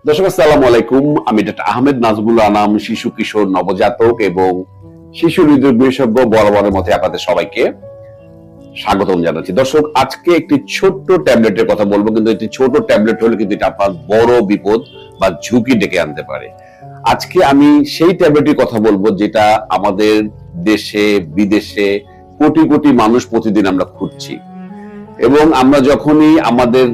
দর্শক আসসালামু আলাইকুম। আমি ডক্টর আহমেদ নাজমুল আনাম, শিশু কিশোর নবজাতক এবং শিশু হৃদয় বিশেষজ্ঞ। বরাবরের মতো আপনাদের সবাইকে স্বাগতম জানাচ্ছি। দর্শক, আজকে একটি ছোট্ট ট্যাবলেটের কথা বলবো, কিন্তু একটি ছোট ট্যাবলেট হলে কিন্তু এটা আপনার বড় বিপদ বা ঝুঁকি ডেকে আনতে পারে। আজকে আমি সেই ট্যাবলেটের কথা বলবো যেটা আমাদের দেশে বিদেশে কোটি কোটি মানুষ প্রতিদিন আমরা খুঁজছি, এবং আমরা যখনই আমাদের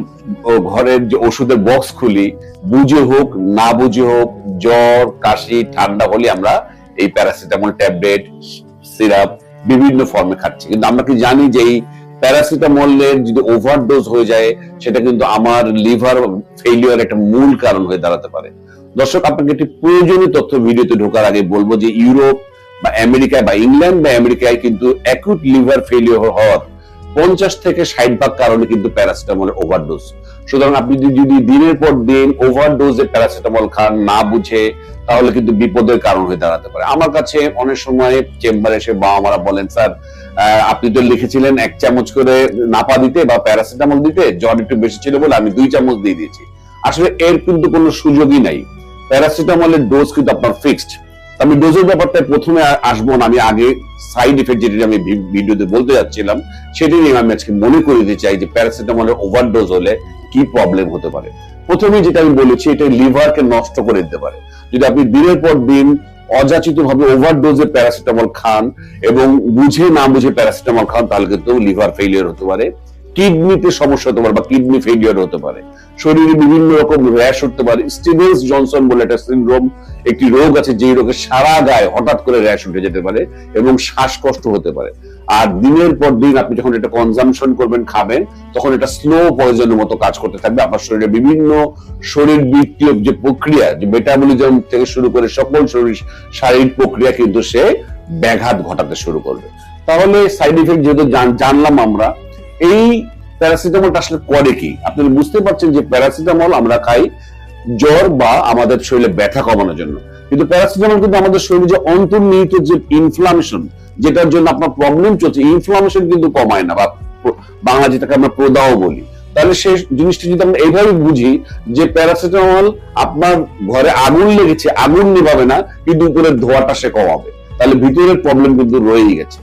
ঘরের যে ওষুধের বক্স খুলি, বুঝে হোক না বুঝে হোক, জ্বর কাশি ঠান্ডা হলে আমরা এই প্যারাসিটামল ট্যাবলেট সিরাপ বিভিন্ন ফর্মে খাচ্ছি। কিন্তু আমরা কি জানি যে এই প্যারাসিটামলের যদি ওভারডোজ হয়ে যায় সেটা কিন্তু আমার লিভার ফেলিওর একটা মূল কারণ হয়ে দাঁড়াতে পারে। দর্শক, আপনাকে একটি প্রয়োজনীয় তথ্য ভিডিওতে ঢোকার আগে বলবো যে ইউরোপ বা আমেরিকায় বা ইংল্যান্ড বা আমেরিকায় কিন্তু অ্যাকুট লিভার ফেলিওর হওয়ার 50 থেকে 60% কারণে কিন্তু প্যারাসিটামলের ওভারডোজ। সুতরাং আপনি যদি দিনের পর দিন ওভারডোজে প্যারাসিটামল খান না বুঝে, তাহলে কিন্তু বিপদের কারণ হয়ে দাঁড়াতে পারে। আমার কাছে অনেক সময় চেম্বারে এসে বাবা মারা বলেন, স্যার আপনি তো লিখেছিলেন 1 চামচ করে নাপা দিতে বা প্যারাসিটামল দিতে, জ্বর একটু বেশি ছিল বলে আমি 2 চামচ দিয়ে দিয়েছি। আসলে এর কিন্তু কোনো সুযোগই নাই। প্যারাসিটামলের ডোজ কিন্তু আপনার ফিক্সড। আমি ডোজের ব্যাপারটা প্রথমে আসবো না, আমি আগে সাইড ইফেক্ট যেটা আমি ভিডিওতে বলতে যাচ্ছিলাম সেটি নিয়ে আমি আজকে মনে করে দিতে চাই যে প্যারাসিটামলের ওভারডোজ হলে কি প্রবলেম হতে পারে। প্রথমে যেটা আমি বলেছি, এটা লিভারকে নষ্ট করে দিতে পারে। যদি আপনি দিনের পর দিন অযাচিত ভাবে ওভারডোজে প্যারাসিটামল খান এবং বুঝে না বুঝে প্যারাসিটামল খান, তাহলে কিন্তু লিভার ফেলিয়ার হতে পারে, কিডনিতে সমস্যা হতে পারে বা কিডনি ফেলিয়ার হতে পারে, শরীরে বিভিন্ন রকম র্যাশ হতে পারে। স্টিভেন্স জনসন বলে একটা সিনড্রোম, একটি রোগ আছে যে রোগে সারা গায়ে হঠাৎ করে র্যাশ উঠে যেতে পারে এবং শ্বাসকষ্ট হতে পারে। আর দিনের পর দিন আপনি যখন এটা কনজাম্পশন করবেন, খাবেন, তখন এটা স্লো পয়জনের মতো কাজ করতে থাকবে। আপনার শরীরে বিভিন্ন শরীর বৃত্তীয় যে প্রক্রিয়া, যে মেটাবলিজম থেকে শুরু করে সকল শরীর শারীরিক প্রক্রিয়া কিন্তু সে ব্যাঘাত ঘটাতে শুরু করবে। তাহলে সাইড ইফেক্ট যেহেতু জানলাম আমরা, এই প্যারাসিটামলটা আসলে করে কি? আপনি বুঝতে পারছেন যে প্যারাসিটামল আমরা খাই জ্বর বা আমাদের শরীরে ব্যথা কমানোর জন্য, কিন্তু প্যারাসিটামল কিন্তু আমাদের শরীরে যে অন্তর্নিহিত যে ইনফ্লামেশন, যেটার জন্য আপনার প্রবলেম চলছে, ইনফ্লামেশন কিন্তু কমায় না, বা বাংলা যেটাকে আমরা প্রদাহ বলি। তাহলে সেই জিনিসটা যদি আমরা এইভাবে বুঝি যে প্যারাসিটামল আপনার ঘরে আগুন লেগেছে, আগুন নিভাবে না, কিন্তু উপরের ধোঁয়াটা সে কমাবে, তাহলে ভিতরের প্রবলেম কিন্তু রয়েই গেছে।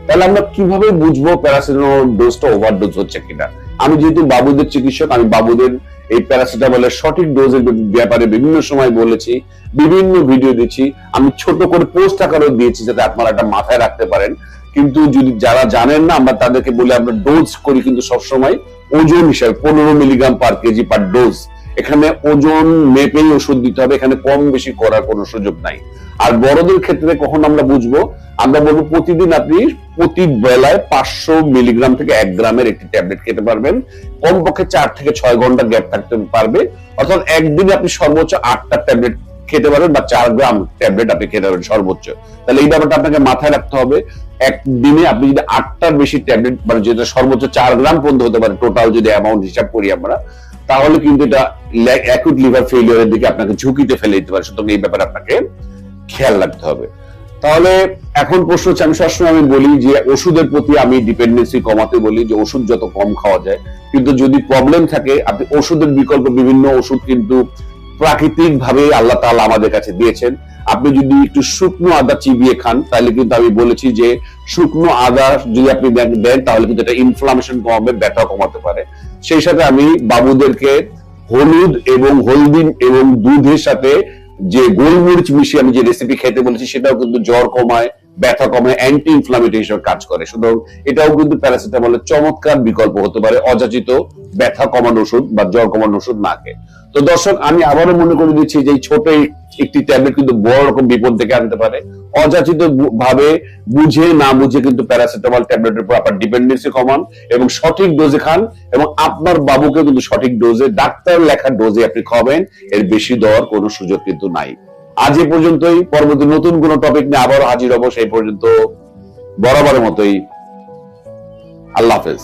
তাহলে আমরা কিভাবে বুঝবো প্যারাসিটামল ডোজটা ওভারডোজ হচ্ছে কিনা? আমি যেহেতু বাবুদের চিকিৎসক, আমি বাবুদের এই প্যারাসিটামলের সঠিক ডোজের ব্যাপারে বিভিন্ন সময় বলেছি, বিভিন্ন ভিডিও দিচ্ছি, আমি ছোট করে পোস্ট আকারেও দিয়েছি যাতে আপনারা এটা মাথায় রাখতে পারেন। কিন্তু যদি যারা জানেন না, আমরা তাদেরকে বলে আমরা ডোজ করি কিন্তু সবসময় ওজন হিসাবে 15 মিলিগ্রাম পার কেজি পার ডোজ। এখানে ওজন মেপেই ওষুধ দিতে হবে, এখানে কম বেশি করার কোনো সুযোগ নাই। আর বড়দের ক্ষেত্রে কখন আমরা বুঝবো? আমরা বলবো প্রতিদিন আপনি প্রতি বেলায় 500 মিলিগ্রাম থেকে 1 গ্রামের একটি ট্যাবলেট খেতে পারবেন, কমপক্ষে 4 থেকে 6 ঘন্টা গ্যাপ থাকতে পারবে, অর্থাৎ একদিনে আপনি সর্বোচ্চ 8টা ট্যাবলেট খেতে পারবেন বা 4 গ্রাম ট্যাবলেট আপনি খেতে পারবেন সর্বোচ্চ। তাহলে এই ব্যাপারটা আপনাকে মাথায় রাখতে হবে। একদিনে আপনি যদি 8টার বেশি ট্যাবলেট, মানে যেটা সর্বোচ্চ 4 গ্রাম পর্যন্ত হতে পারে, টোটাল যদি অ্যামাউন্ট হিসাব করি আমরা, তাহলে কিন্তু এটা অ্যাকুট লিভার ফেলিওরের দিকে আপনাকে ঝুঁকিতে ফেলে দিতে পারে। সুতরাং এই ব্যাপারে আপনাকে খেয়াল রাখতে হবে। তাহলে এখন প্রশ্ন হচ্ছে, আমি সবসময় আমি বলি যে ওষুধের প্রতি আমি ডিপেন্ডেন্সি কমাতে বলি, যে ওষুধ যত কম খাওয়া যায়। কিন্তু যদি প্রবলেম থাকে, আপনি ওষুধের বিকল্প বিভিন্ন ওষুধ কিন্তু প্রাকৃতিক ভাবে আল্লাহ তাআলা আমাদের কাছে দিয়েছেন। আপনি যদি একটু শুকনো আদা চিবিয়ে খান, তাহলে কিন্তু আমি বলেছি যে শুকনো আদা যদি আপনি দেন, তাহলে কিন্তু এটা ইনফ্লামেশন কমাবে, ব্যথা কমাতে পারে। সেই সাথে আমি বাবুদেরকে হলুদ এবং হলদি এবং দুধের সাথে যে গোলমরিচ মিশিয়ে আমি যে রেসিপি খেতে বলেছি, সেটাও কিন্তু জ্বর কমায়, ব্যথা কমায়, অ্যান্টি ইনফ্লামেটরি হিসেবে কাজ করে। সুতরাং এটাও কিন্তু প্যারাসিটামলের চমৎকার বিকল্প হতে পারে অযাচিত ব্যথা কমানো ওষুধ বা জ্বর কমানো ওষুধ না খেয়ে। তো দর্শক, আমি আবারও মনে করে দিচ্ছি যে এই ছোট একটি ট্যাবলেট কিন্তু বড় রকম বিপদ থেকে আনতে পারে। অযাচিত ভাবে বুঝে না বুঝে কিন্তু প্যারাসিটামল ট্যাবলেটের উপর আপনার ডিপেন্ডেন্সি কমান এবং সঠিক ডোজে খান, এবং আপনার বাবুকে কিন্তু সঠিক ডোজে, ডাক্তার লেখা ডোজে আপনি খাবেন। এর বেশি দেওয়ার কোনো সুযোগ কিন্তু নাই। আজ এ পর্যন্তই। পরবর্তী নতুন কোনো টপিক নিয়ে আবারও হাজির হব। সেই পর্যন্ত বরাবরের মতোই আল্লাহ হাফেজ।